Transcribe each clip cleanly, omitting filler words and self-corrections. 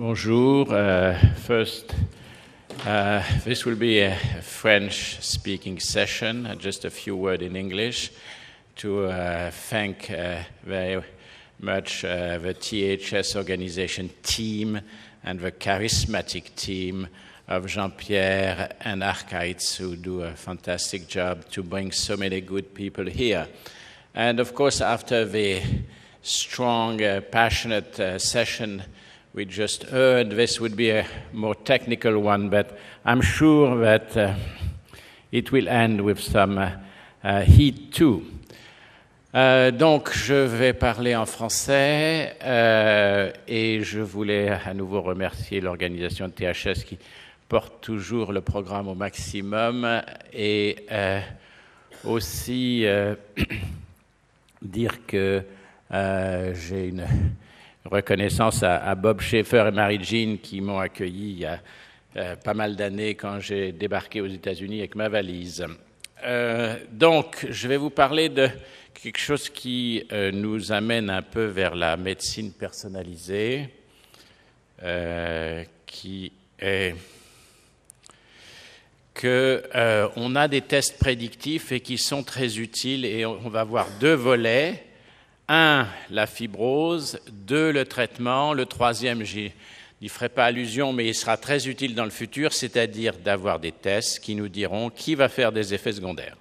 Bonjour. First, this will be a French-speaking session. Just a few words in English to thank very much the THS organization team and the charismatic team of Jean-Pierre and Arkaitz, who do a fantastic job to bring so many good people here. And of course, after the strong, passionate session we just heard, this would be a more technical one, but I'm sure that it will end with some heat too. Donc, je vais parler en français et je voulais à nouveau remercier l'organisation de THS qui porte toujours le programme au maximum et aussi dire que j'ai une reconnaissance à Bob Schaefer et Mary Jean qui m'ont accueilli il y a pas mal d'années quand j'ai débarqué aux États-Unis avec ma valise. Donc, je vais vous parler de quelque chose qui nous amène un peu vers la médecine personnalisée, qui est qu'on a des tests prédictifs et qui sont très utiles, et on va voir deux volets. Un, la fibrose. Deux, le traitement. Le troisième, je n'y ferai pas allusion, mais il sera très utile dans le futur, c'est-à-dire d'avoir des tests qui nous diront qui va faire des effets secondaires.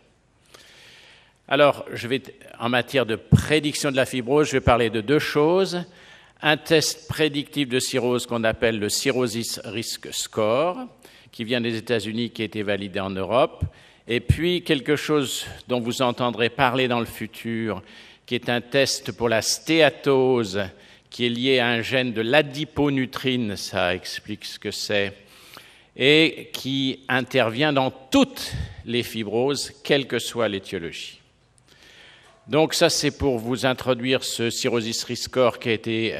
Alors, en matière de prédiction de la fibrose, je vais parler de deux choses. Un test prédictif de cirrhose qu'on appelle le Cirrhosis Risk Score, qui vient des États-Unis, qui a été validé en Europe. Et puis, quelque chose dont vous entendrez parler dans le futur, qui est un test pour la stéatose, qui est lié à un gène de l'adiponutrine, ça explique ce que c'est, et qui intervient dans toutes les fibroses, quelle que soit l'étiologie. Donc ça, c'est pour vous introduire ce Cirrhosis Risk Score qui a été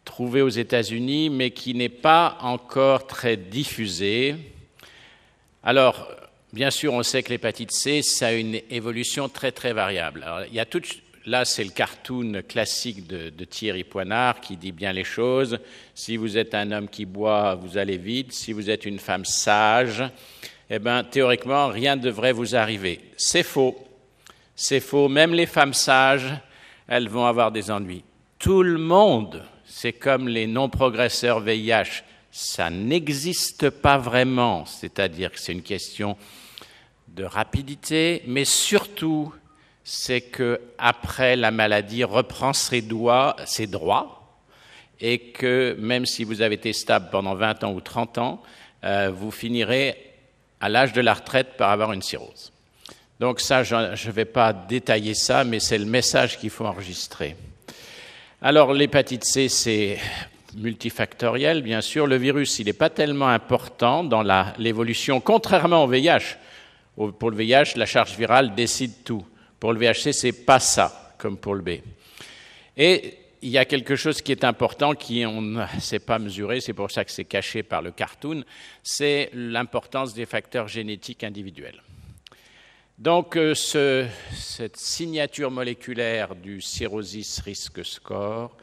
trouvé aux États-Unis, mais qui n'est pas encore très diffusé. Alors, bien sûr, on sait que l'hépatite C, ça a une évolution très, très variable. Alors, il y a là, c'est le cartoon classique de Thierry Poinard qui dit bien les choses. Si vous êtes un homme qui boit, vous allez vite. Si vous êtes une femme sage, eh bien, théoriquement, rien ne devrait vous arriver. C'est faux. C'est faux. Même les femmes sages, elles vont avoir des ennuis. Tout le monde, c'est comme les non-progresseurs VIH. Ça n'existe pas vraiment, c'est-à-dire que c'est une question de rapidité, mais surtout, c'est qu'après, la maladie reprend ses droits, et que même si vous avez été stable pendant 20 ans ou 30 ans, vous finirez à l'âge de la retraite par avoir une cirrhose. Donc ça, je ne vais pas détailler ça, mais c'est le message qu'il faut enregistrer. Alors, l'hépatite C, c'est multifactoriel, bien sûr. Le virus, il n'est pas tellement important dans l'évolution, contrairement au VIH. Pour le VIH, la charge virale décide tout. Pour le VHC, ce n'est pas ça, comme pour le B. Et il y a quelque chose qui est important, on ne sait pas mesurer, c'est pour ça que c'est caché par le cartoon, c'est l'importance des facteurs génétiques individuels. Donc, cette signature moléculaire du Cirrhosis Risk Score,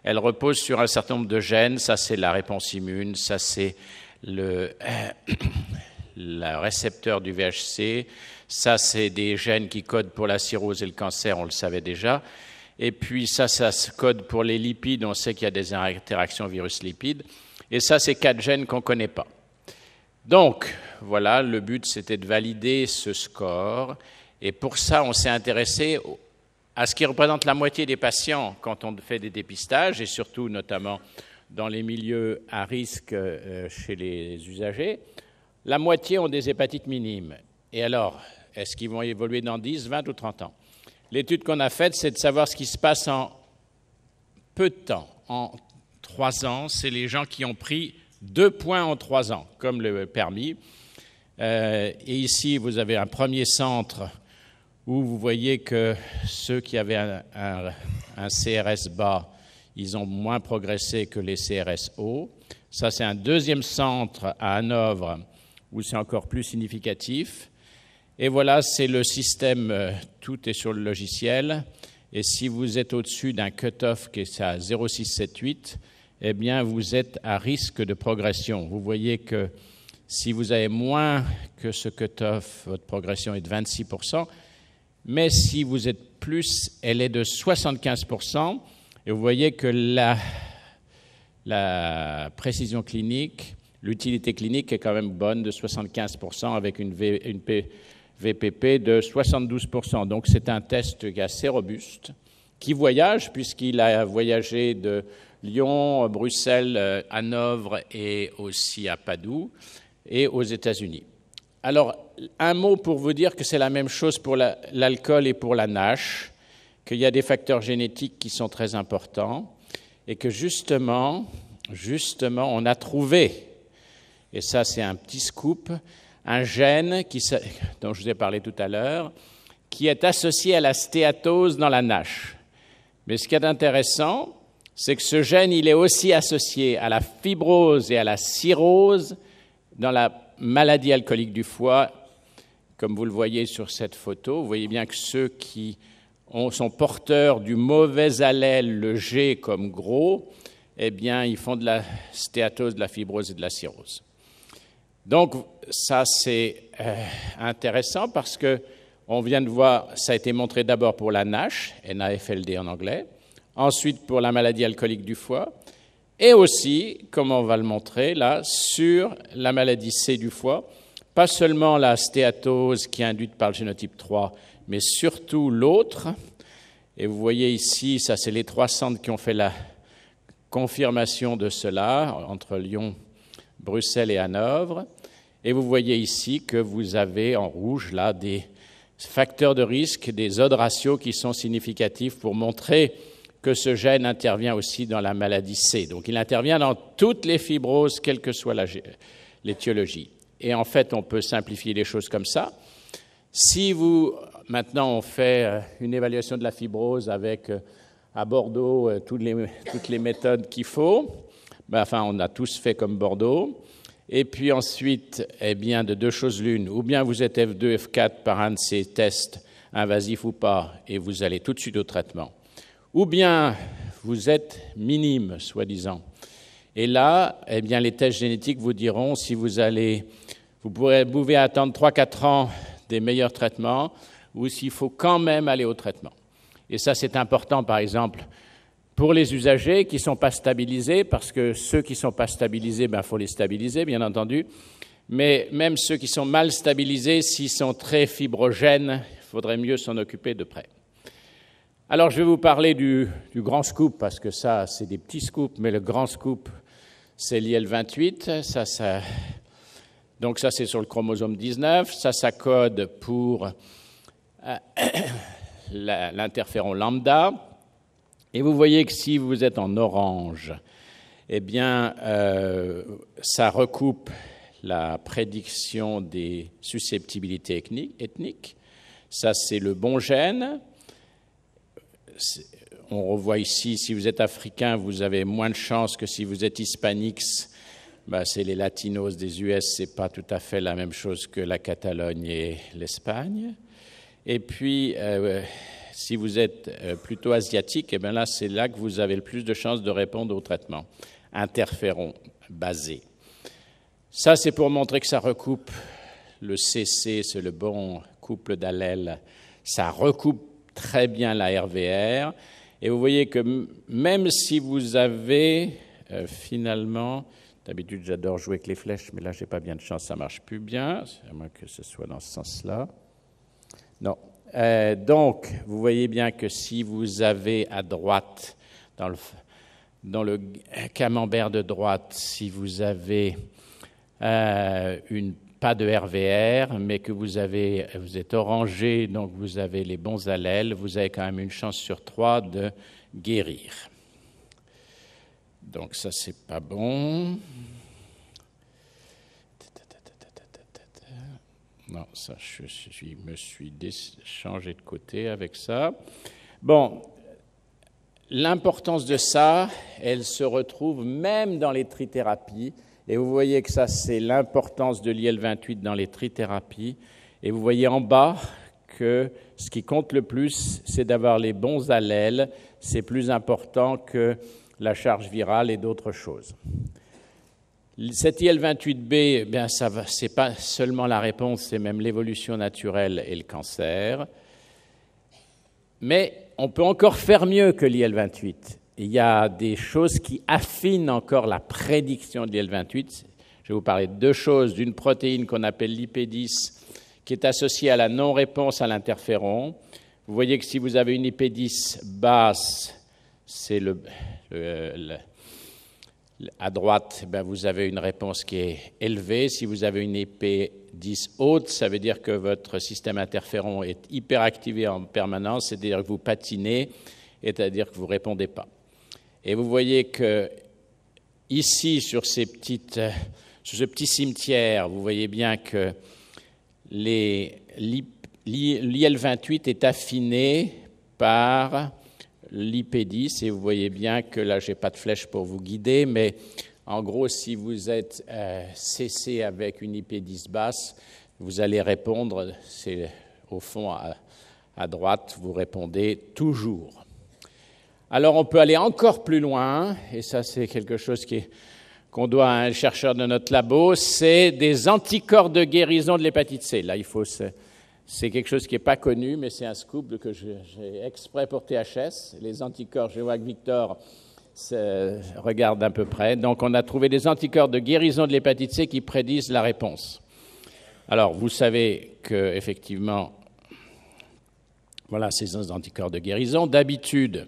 elle repose sur un certain nombre de gènes. Ça, c'est la réponse immune. Ça, c'est le récepteur du VHC. Ça, c'est des gènes qui codent pour la cirrhose et le cancer, on le savait déjà. Et puis, ça se code pour les lipides. On sait qu'il y a des interactions virus-lipides. Et ça, c'est 4 gènes qu'on ne connaît pas. Donc, voilà, le but, c'était de valider ce score. Et pour ça, on s'est intéressé à ce qui représente la moitié des patients quand on fait des dépistages, et surtout notamment dans les milieux à risque chez les usagers. La moitié ont des hépatites minimes. Et alors, est-ce qu'ils vont évoluer dans 10, 20 ou 30 ans? L'étude qu'on a faite, c'est de savoir ce qui se passe en peu de temps. En 3 ans, c'est les gens qui ont pris 2 points en 3 ans, comme le permis. Et ici, vous avez un premier centre où vous voyez que ceux qui avaient un CRS bas, ils ont moins progressé que les CRS hauts. Ça, c'est un deuxième centre à Hanovre où c'est encore plus significatif. Et voilà, c'est le système, tout est sur le logiciel. Et si vous êtes au-dessus d'un cut-off qui est à 0,678, eh bien, vous êtes à risque de progression. Vous voyez que si vous avez moins que ce cutoff, votre progression est de 26%, mais si vous êtes plus, elle est de 75%, et vous voyez que la précision clinique, l'utilité clinique est quand même bonne de 75% avec une VPP de 72%. Donc c'est un test assez robuste qui voyage puisqu'il a voyagé de Lyon, Bruxelles, Hanovre et aussi à Padoue et aux États-Unis. Alors, un mot pour vous dire que c'est la même chose pour l'alcool et pour la NASH, qu'il y a des facteurs génétiques qui sont très importants et que justement, on a trouvé, et ça c'est un petit scoop, un gène dont je vous ai parlé tout à l'heure, qui est associé à la stéatose dans la NASH. Mais ce qui est intéressant, c'est que ce gène, il est aussi associé à la fibrose et à la cirrhose dans la maladie alcoolique du foie, comme vous le voyez sur cette photo. Vous voyez bien que ceux qui sont porteurs du mauvais allèle, le G comme gros, eh bien, ils font de la stéatose, de la fibrose et de la cirrhose. Donc, ça, c'est intéressant parce que on vient de voir, ça a été montré d'abord pour la NASH, NAFLD en anglais, ensuite pour la maladie alcoolique du foie, et aussi, comme on va le montrer là, sur la maladie C du foie, pas seulement la stéatose qui est induite par le génotype 3, mais surtout l'autre. Et vous voyez ici, ça c'est les 3 centres qui ont fait la confirmation de cela, entre Lyon, Bruxelles et Hanovre. Et vous voyez ici que vous avez en rouge là des facteurs de risque, des odds ratios qui sont significatifs pour montrer que ce gène intervient aussi dans la maladie C. Donc il intervient dans toutes les fibroses, quelle que soit l'étiologie. Et en fait, on peut simplifier les choses comme ça. Si maintenant on fait une évaluation de la fibrose avec à Bordeaux toutes les méthodes qu'il faut, on a tous fait comme Bordeaux. Et puis ensuite, eh bien, de deux choses l'une, ou bien vous êtes F2, F4 par un de ces tests, invasifs ou pas, et vous allez tout de suite au traitement. Ou bien vous êtes minime, soi-disant. Et là, eh bien, les tests génétiques vous diront si vous pouvez attendre 3-4 ans des meilleurs traitements, ou s'il faut quand même aller au traitement. Et ça, c'est important, par exemple, pour les usagers qui ne sont pas stabilisés, parce que ceux qui ne sont pas stabilisés, il faut les stabiliser, bien entendu. Mais même ceux qui sont mal stabilisés, s'ils sont très fibrogènes, il faudrait mieux s'en occuper de près. Alors, je vais vous parler du grand scoop, parce que ça, c'est des petits scoops, mais le grand scoop, c'est l'IL-28. Donc, ça, c'est sur le chromosome 19. Ça code pour l'interféron lambda. Et vous voyez que si vous êtes en orange, eh bien, ça recoupe la prédiction des susceptibilités ethniques. Ça, c'est le bon gène. On revoit ici, si vous êtes africain, vous avez moins de chances que si vous êtes hispanique. C'est les latinos des US, c'est pas tout à fait la même chose que la Catalogne et l'Espagne. Et puis, si vous êtes plutôt asiatique, eh bien là, c'est là que vous avez le plus de chances de répondre au traitement. Interféron basé. Ça, c'est pour montrer que ça recoupe le CC, c'est le bon couple d'allèles. Ça recoupe très bien la RVR. Et vous voyez que même si vous avez finalement... D'habitude, j'adore jouer avec les flèches, mais là, je n'ai pas bien de chance, ça ne marche plus bien, à moins que ce soit dans ce sens-là. Non. Donc, vous voyez bien que si vous avez à droite, dans le camembert de droite, si vous avez pas de RVR, mais que vous êtes orangé, donc vous avez les bons allèles, vous avez quand même une chance sur 3 de guérir. Donc ça, c'est pas bon. Non, ça, je me suis changé de côté avec ça. Bon, l'importance de ça, elle se retrouve même dans les trithérapies. Et vous voyez que ça, c'est l'importance de l'IL-28 dans les trithérapies. Et vous voyez en bas que ce qui compte le plus, c'est d'avoir les bons allèles. C'est plus important que la charge virale et d'autres choses. Cet IL-28B, bien, ce n'est pas seulement la réponse, c'est même l'évolution naturelle et le cancer. Mais on peut encore faire mieux que l'IL-28. Il y a des choses qui affinent encore la prédiction de l'IL-28. Je vais vous parler de deux choses, d'une protéine qu'on appelle l'IP10, qui est associée à la non-réponse à l'interféron. Vous voyez que si vous avez une IP10 basse, c'est à droite, ben vous avez une réponse qui est élevée. Si vous avez une IP10 haute, ça veut dire que votre système interféron est hyperactivé en permanence, c'est-à-dire que vous patinez, c'est-à-dire que vous ne répondez pas. Et vous voyez que ici, sur ce petit cimetière, vous voyez bien que l'IL-28 est affiné par l'IP10, et vous voyez bien que là, je n'ai pas de flèche pour vous guider, mais en gros, si vous êtes CC avec une IP10 basse, vous allez répondre, c'est au fond à droite, vous répondez toujours. Alors, on peut aller encore plus loin, et ça, c'est quelque chose qu'on doit à un chercheur de notre labo, c'est des anticorps de guérison de l'hépatite C. Là, c'est quelque chose qui n'est pas connu, mais c'est un scoop que j'ai exprès pour THS. Les anticorps, je vois que Victor regarde à peu près. Donc, on a trouvé des anticorps de guérison de l'hépatite C qui prédisent la réponse. Alors, vous savez qu'effectivement, voilà, ces anticorps de guérison. D'habitude,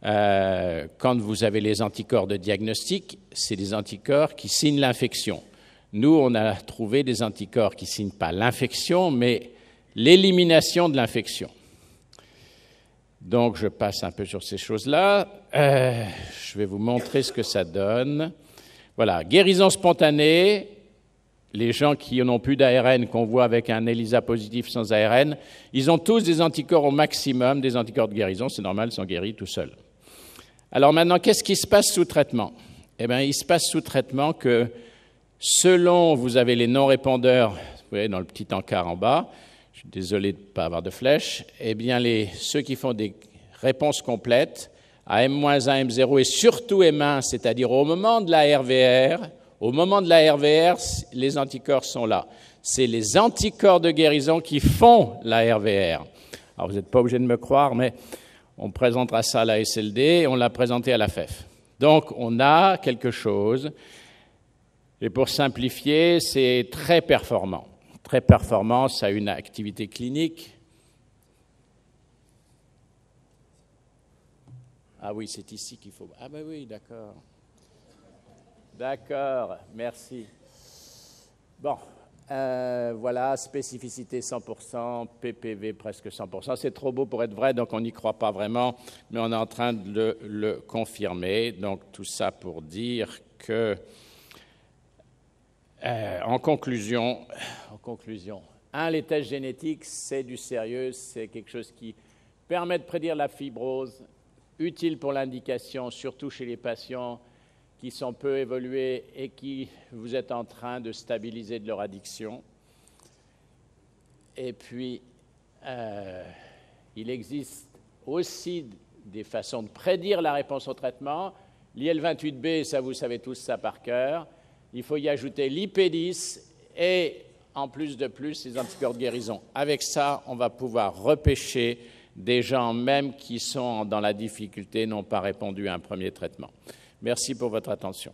quand vous avez les anticorps de diagnostic, c'est des anticorps qui signent l'infection. Nous, on a trouvé des anticorps qui ne signent pas l'infection, mais l'élimination de l'infection. Donc, je passe un peu sur ces choses-là. Je vais vous montrer ce que ça donne. Voilà, guérison spontanée. Les gens qui n'ont plus d'ARN, qu'on voit avec un ELISA positif sans ARN, ils ont tous des anticorps au maximum, des anticorps de guérison. C'est normal, ils sont guéris tout seuls. Alors maintenant, qu'est-ce qui se passe sous traitement? Eh bien, il se passe sous traitement que selon, vous avez les non-répondeurs, vous voyez, dans le petit encart en bas, je suis désolé de ne pas avoir de flèche, eh bien, ceux qui font des réponses complètes à M-1, M0 et surtout M1, c'est-à-dire au moment de la RVR, les anticorps sont là. C'est les anticorps de guérison qui font la RVR. Alors, vous n'êtes pas obligé de me croire, mais on présentera ça à la SLD et on l'a présenté à la FEF. Donc, on a quelque chose, et pour simplifier, c'est très performant. Très performant, ça a une activité clinique. Ah oui, c'est ici qu'il faut... Ah ben oui, d'accord. D'accord, merci. Bon, voilà, spécificité 100%, PPV presque 100%. C'est trop beau pour être vrai, donc on n'y croit pas vraiment, mais on est en train de le confirmer. Donc tout ça pour dire que, en conclusion, les tests génétiques, c'est du sérieux, c'est quelque chose qui permet de prédire la fibrose, utile pour l'indication, surtout chez les patients qui sont peu évolués et qui vous êtes en train de stabiliser de leur addiction. Et puis, il existe aussi des façons de prédire la réponse au traitement. L'IL-28B, ça vous savez tous ça par cœur. Il faut y ajouter l'IP10 et, en plus, les anticorps de guérison. Avec ça, on va pouvoir repêcher des gens même qui sont dans la difficulté, n'ont pas répondu à un premier traitement. Merci pour votre attention.